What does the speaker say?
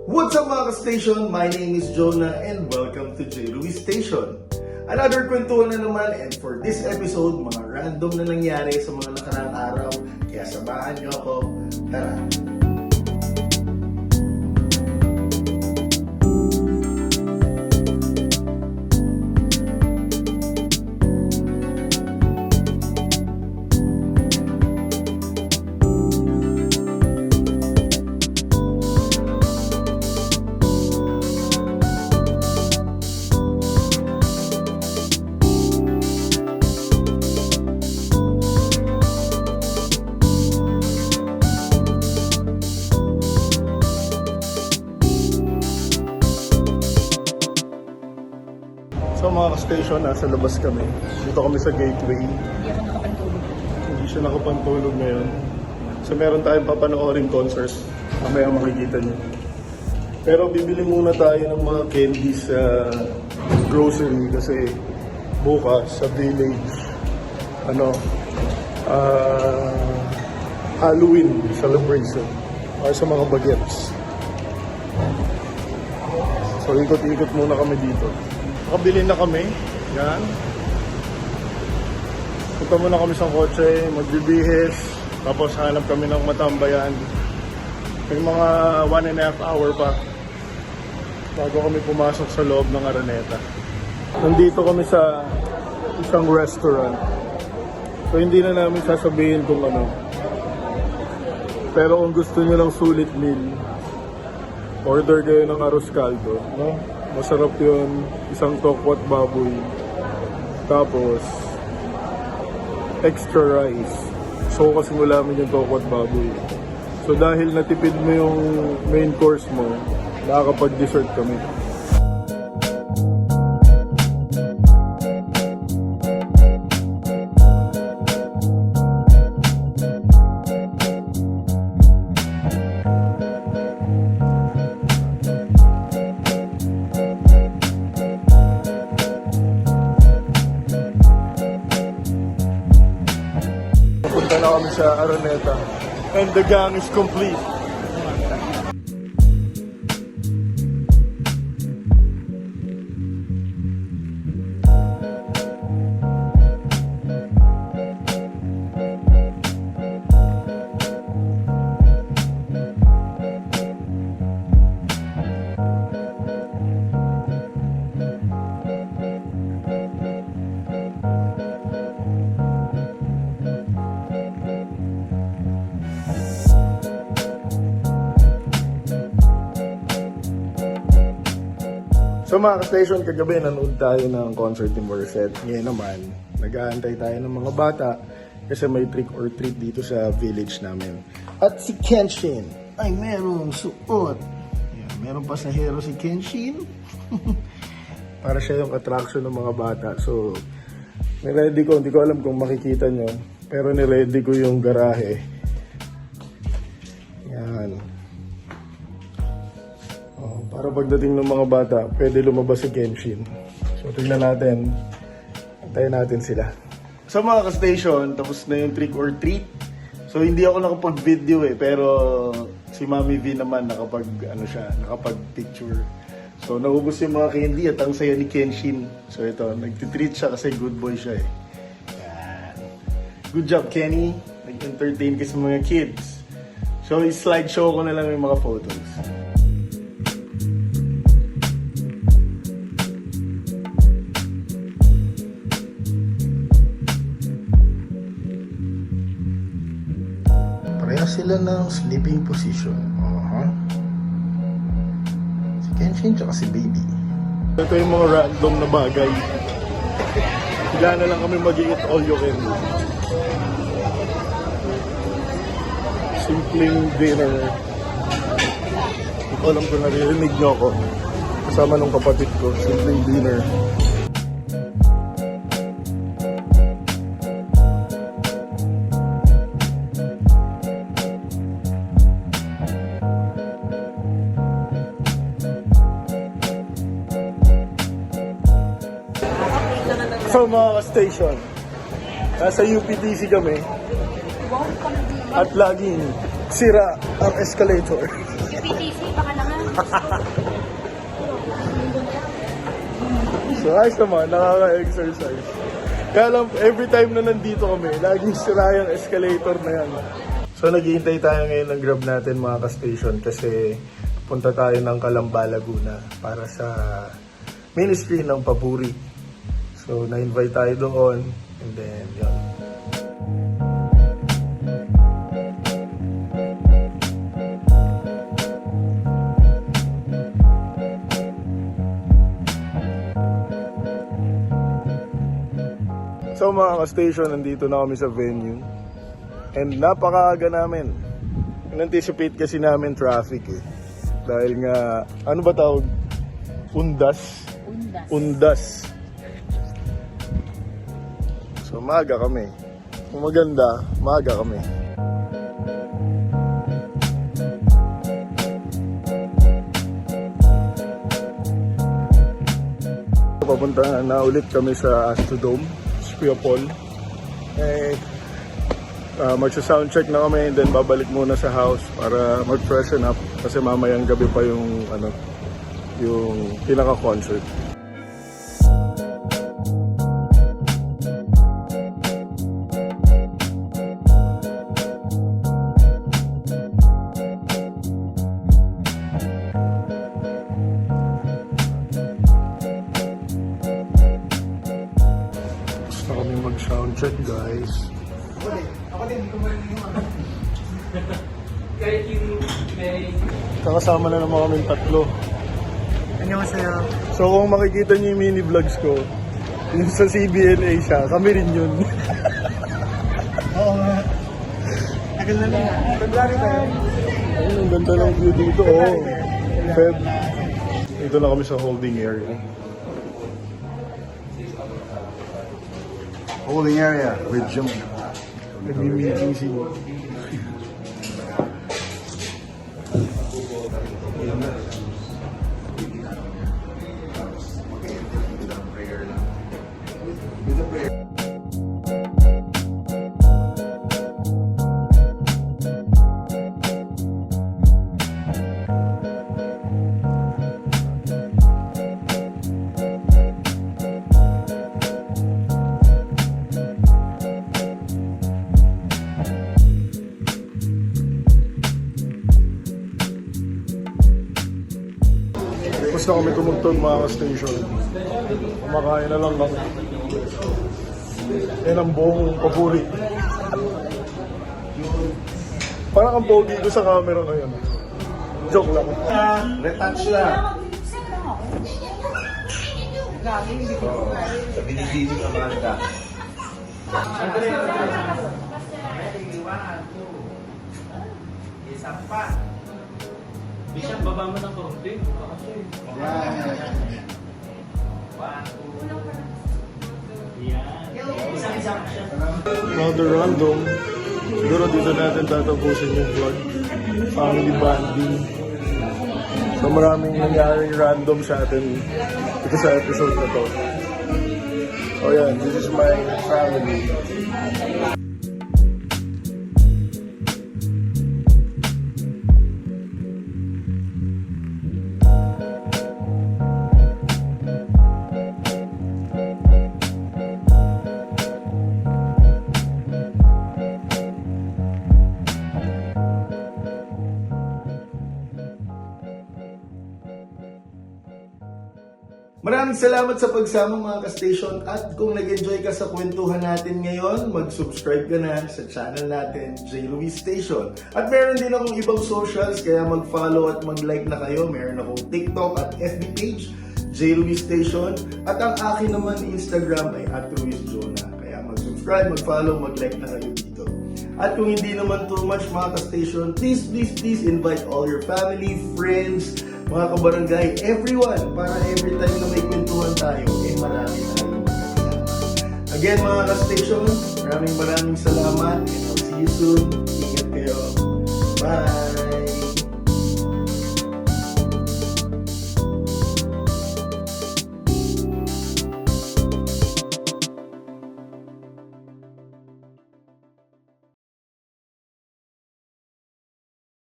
What's up mga ka-station? My name is Jonah and welcome to J. Louis Station. Another kwentuhan na naman, and for this episode, mga random na nangyari sa mga nakaraang araw. Kaya samahan niyo ako. Tara! So mga ka-station, nasa labas kami. Dito kami sa gateway. Hindi ako nakapantulog. Hindi siya nakapantulog ngayon. So meron tayong papanoorin concerts. Mamaya makikita niyo. Pero bibili muna tayo ng mga candies sa grocery kasi bukas sa village Halloween celebration para sa mga bagets. So ikot-ikot muna kami dito. Nakabili na kami. Yan. Punta muna kami sa kotse, magbibihis, tapos hanap kami ng matambayan. May mga 1.5 hour pa bago kami pumasok sa loob ng Araneta. Nandito kami sa isang restaurant. So hindi na namin sasabihin kung ano. Pero kung gusto nyo ng sulit meal, order kayo ng arroz caldo, no? Masarap yun, isang tokwat baboy, tapos extra rice. So kasi wala namin yung tokwat baboy. So dahil natipid mo yung main course mo, nakakapag-dessert kami. Punta na kami sa Araneta and the gang is complete. So mga ka-station, kagabi nanood tayo ng concert ni Morissette. Ngayon naman, nag-aantay tayo ng mga bata kasi may trick or treat dito sa village namin. At si Kenshin ay merong suot. Yan, merong pasahero si Kenshin. Para siya yung attraction ng mga bata. So, niready ko, hindi ko alam kung makikita nyo, pero niready ko yung garahe. Yan. Para pagdating ng mga bata, pwede lumabas si Kenshin. So, tingnan natin. Antayin natin sila. So, mga ka-station, tapos na yung trick or treat. So, hindi ako nakapag-video pero si Mami V naman nakapag-picture. So, naubos yung mga candy at ang saya ni Kenshin. So, ito, nagtitreat siya kasi good boy siya eh. Yan. Good job, Kenny. Nag-entertain ka sa mga kids. So, slideshow ko na lang yung mga photos. Sila ng sleeping position. Si Kenshin tsaka si Baby. Ito yung mga random na bagay. Bigla na lang kami mag-i-eat all you can do. Simpleng dinner. Hindi ko alam kung naririnig nyo ako. Kasama nung kapatid ko. Simpleng dinner. So mga station, nasa UPTC kami at laging sira ang escalator. UPTC, baka naman. So ayos naman, nakaka-exercise. Kaya lang, every time na nandito kami, laging sira yung escalator na yan. So naghihintay tayo ngayon ng Grab natin mga ka-station kasi punta tayo ng Calamba, Laguna para sa ministry ng Papuri. So na-invite tayo doon and then yun. So mga ka-station, nandito na kami sa venue. And napakaaga namin. In-anticipate kasi namin traffic eh. Dahil nga, ano ba tawag? Undas. Undas. So maaga kami. Kung maganda, maaga kami. Papunta na ulit kami sa Astrodome. Kuya Paul. Magsa-sound check na kami and then babalik muna sa house para mag-freshen up kasi mamayang gabi pa yung yung pinaka-concert. Gusto kami mag-sound check, guys. Ako din, hindi ko kakasama na naman kami tatlo. Annyeonghaseyo. So kung makikita niyo yung mini vlogs ko, yung sa CBNA siya, kami rin yun. Oo nga. Tagal na lang. February pa yun. Ayun, ang ganda ng view dito. Oh. Feb. Dito na kami sa holding area. Holding area with Jim. Nag-meeting si... Tapos na kami tumugtog mga ka-station. Kumakain na lang kami. Yan ang buong Papuri. Parang ang pogi ko sa camera ngayon. Joke lang. Retouch lang. Sa binibili ng Amanda. Isa pa. Bisan, baba mo ng konti. Now the random. Siguro dito natin tatapusin yung vlog. Family bonding. So maraming nangyaring random sa atin dito sa episode na to. So yan, this is my family. Maraming salamat sa pagsama mga ka-station at kung nag-enjoy ka sa kwentuhan natin ngayon, mag-subscribe ka na sa channel natin, J. Luis Station. At meron din akong ibang socials kaya mag-follow at mag-like na kayo. Meron akong TikTok at FB page, J. Luis Station. At ang akin naman Instagram ay @LuisJona. Kaya mag-subscribe, mag-follow, mag-like na kayo dito. At kung hindi naman too much mga ka-station, please invite all your family, friends, mga kabarangay, everyone, para every time na may kwentuhan tayo, marami tayong magkakilala. Again mga ka-station, maraming salamat and I'll see you soon. Ingat kayo. Bye!